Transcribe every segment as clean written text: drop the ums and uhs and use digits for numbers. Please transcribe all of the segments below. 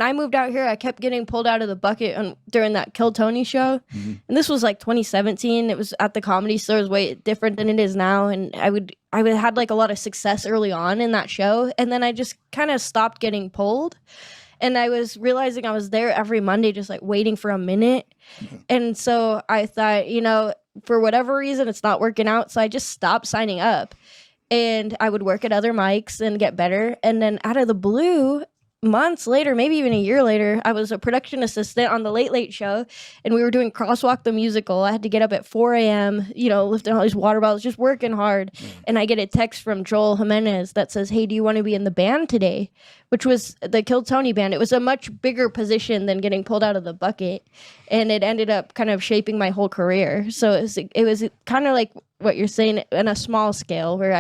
I moved out here, I kept getting pulled out of the bucket during that Kill Tony show. Mm-hmm. And this was like 2017. It was at the Comedy Store. It was way different than it is now. And I had like a lot of success early on in that show. And then I just kind of stopped getting pulled. And I was realizing I was there every Monday just like waiting for a minute. Mm-hmm. And so I thought, for whatever reason, it's not working out. So I just stopped signing up. And I would work at other mics and get better. And then out of the blue, months later, maybe even a year later, I was a production assistant on the Late Late Show, and we were doing Crosswalk the Musical. I had to get up at 4 a.m., lifting all these water bottles, just working hard. And I get a text from Joel Jimenez that says, "Hey, do you want to be in the band today?" Which was the Kill Tony band. It was a much bigger position than getting pulled out of the bucket, and it ended up kind of shaping my whole career. So it was kind of like what you're saying on a small scale, where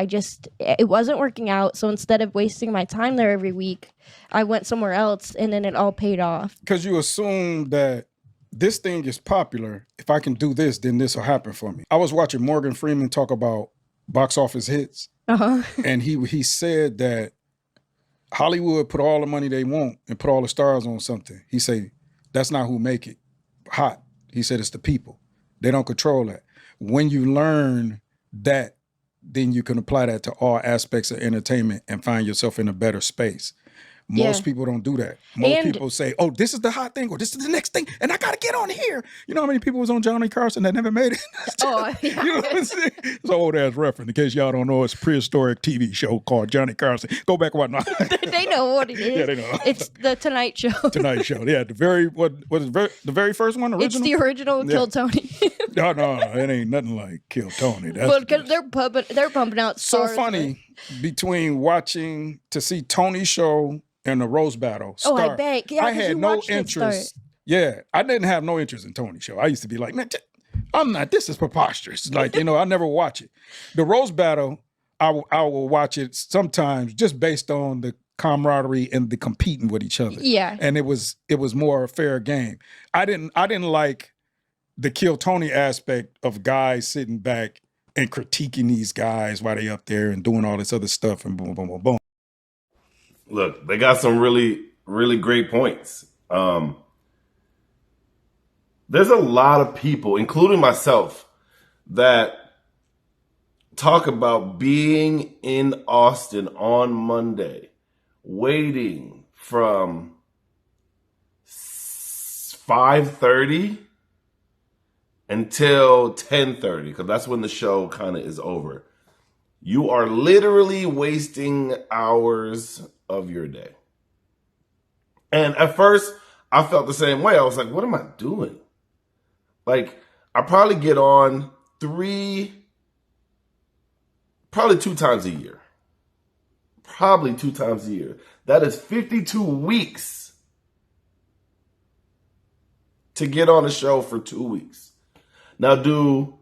it wasn't working out. So instead of wasting my time there every week, I went somewhere else, and then it all paid off. Because you assume that this thing is popular. If I can do this, then this will happen for me. I was watching Morgan Freeman talk about box office hits, and he said that Hollywood put all the money they want and put all the stars on something. He said, that's not who make it hot. He said, it's the people. They don't control that. When you learn that, then you can apply that to all aspects of entertainment and find yourself in a better space. Most people don't do that. Most people say, oh, this is the hot thing, or this is the next thing, and I got to get on here. You know how many people was on Johnny Carson that never made it? You know what I'm saying? It's an old-ass reference. In case y'all don't know, it's a prehistoric TV show called Johnny Carson. Go back and watch. They know what it is. Yeah, they know. It's the Tonight Show. Tonight Show. Yeah, the very first one, original? It's the original Kill Tony. No, it ain't nothing like Kill Tony. Well, because they're pumping out stars. So funny, between watching to see Tony's show and the roast battle. I bet. Yeah, I had no interest. Yeah, I didn't have no interest in Tony's show. I used to be like, man, I'm not. This is preposterous. Like, I never watch it. The roast battle, I will watch it sometimes just based on the camaraderie and the competing with each other. Yeah, and it was more a fair game. I didn't like the Kill Tony aspect of guys sitting back and critiquing these guys while they up there and doing all this other stuff and boom, boom, boom, boom. Look, they got some really, really great points. There's a lot of people, including myself, that talk about being in Austin on Monday, waiting from 5:30 until 10:30, because that's when the show kind of is over. You are literally wasting hours of your day. And at first, I felt the same way. I was like, what am I doing? Like, I probably get on probably 2 times a year. Probably 2 times a year. That is 52 weeks to get on a show for 2 weeks. Now, do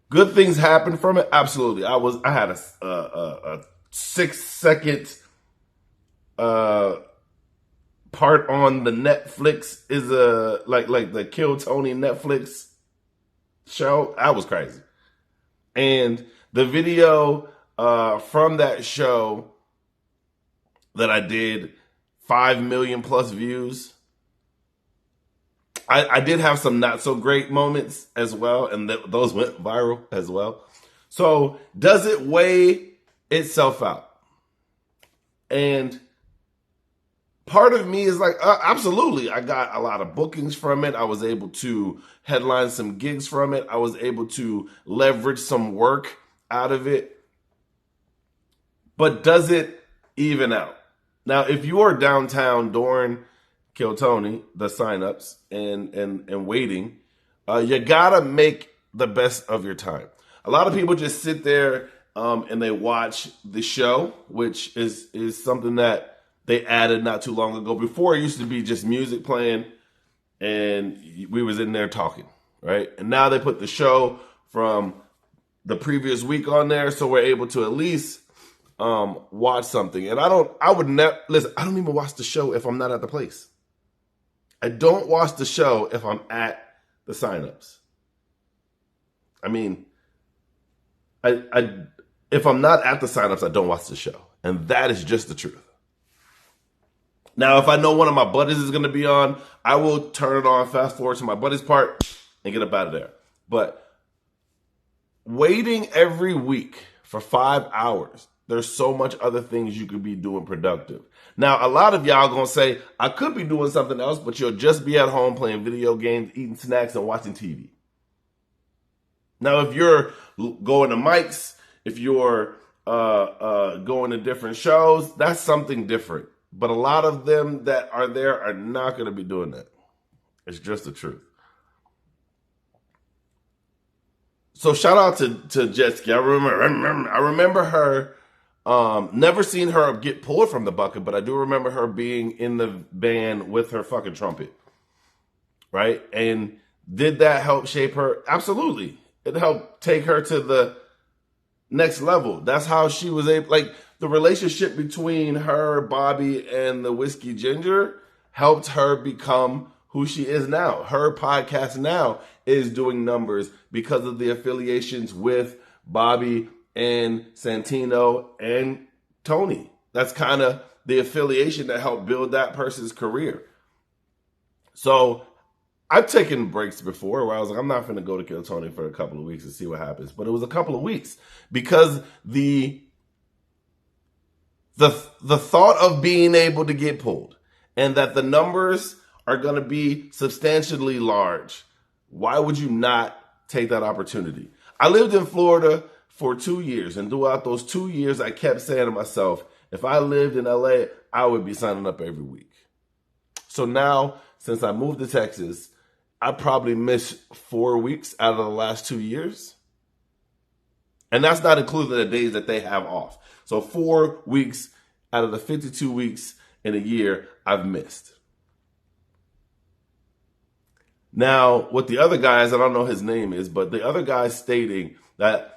good things happen from it? Absolutely. I had a 6-second part on the Netflix is like the Kill Tony Netflix show. That was crazy. And the video from that show that I did, 5 million plus views. I did have some not so great moments as well, and those went viral as well. So does it weigh itself out? And part of me is like, absolutely. I got a lot of bookings from it. I was able to headline some gigs from it. I was able to leverage some work out of it. But does it even out? Now, if you are downtown during Kill Tony, the signups and waiting, you gotta make the best of your time. A lot of people just sit there and they watch the show, which is something that they added not too long ago. Before, it used to be just music playing and we was in there talking, right? And now they put the show from the previous week on there, so we're able to at least watch something. And I don't even watch the show if I'm not at the place. I don't watch the show if I'm at the signups. I mean, if I'm not at the signups, I don't watch the show. And that is just the truth. Now, if I know one of my buddies is going to be on, I will turn it on, fast forward to my buddy's part, and get up out of there. But waiting every week for 5 hours, there's so much other things you could be doing productive. Now, a lot of y'all going to say, I could be doing something else, but you'll just be at home playing video games, eating snacks, and watching TV. Now, if you're going to mics, if you're going to different shows, that's something different. But a lot of them that are there are not going to be doing that. It's just the truth. So shout out to Jessie. I remember her. Never seen her get pulled from the bucket, but I do remember her being in the band with her fucking trumpet. Right? And did that help shape her? Absolutely. It helped take her to the next level. That's how she was able, like, the relationship between her, Bobby, and the Whiskey Ginger helped her become who she is now. Her podcast now is doing numbers because of the affiliations with Bobby and Santino and Tony. That's kind of the affiliation that helped build that person's career. So I've taken breaks before where I was like, I'm not going to go to Killtony for a couple of weeks and see what happens. But it was a couple of weeks because the thought of being able to get pulled and that the numbers are going to be substantially large. Why would you not take that opportunity? I lived in Florida for 2 years, and throughout those 2 years, I kept saying to myself, if I lived in LA, I would be signing up every week. So now, since I moved to Texas, I probably missed 4 weeks out of the last 2 years. And that's not including the days that they have off. So 4 weeks out of the 52 weeks in a year, I've missed. Now, what the other guys, I don't know his name is, but the other guy stating that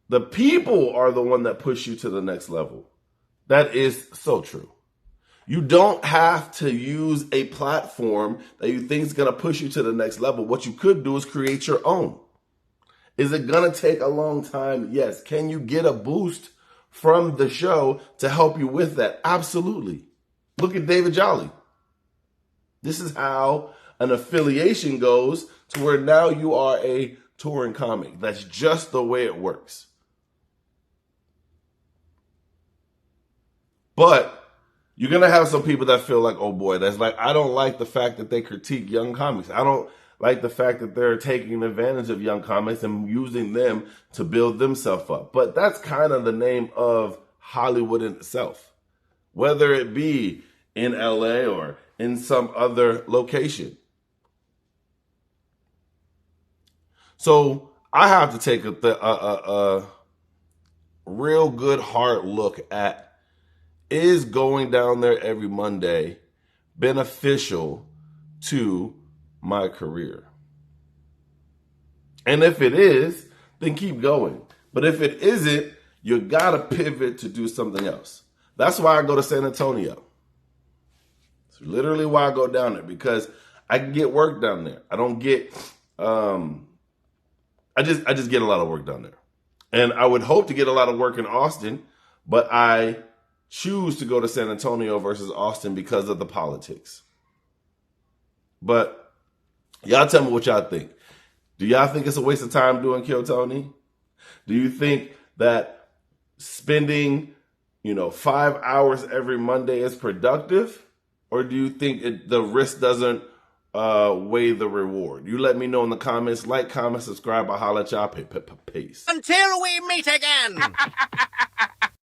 the people are the one that push you to the next level. That is so true. You don't have to use a platform that you think is going to push you to the next level. What you could do is create your own. Is it going to take a long time? Yes. Can you get a boost from the show to help you with that? Absolutely. Look at David Jolly. This is how an affiliation goes to where now you are a touring comic. That's just the way it works. But you're going to have some people that feel like, oh boy, that's like, I don't like the fact that they critique young comics. I don't like the fact that they're taking advantage of young comics and using them to build themselves up. But that's kind of the name of Hollywood in itself, whether it be in LA or in some other location. So I have to take a real good hard look at, is going down there every Monday beneficial to my career? And if it is, then keep going. But if it isn't, you got to pivot to do something else. That's why I go to San Antonio. It's literally why I go down there, because I can get work down there. I don't get, I just get a lot of work down there. And I would hope to get a lot of work in Austin, but I choose to go to San Antonio versus Austin because of the politics. But y'all tell me what y'all think. Do y'all think it's a waste of time doing Killtony? Do you think that spending, 5 hours every Monday is productive? Or do you think the risk doesn't weigh the reward? You let me know in the comments. Like, comment, subscribe. I'll holla at y'all. Peace. Until we meet again.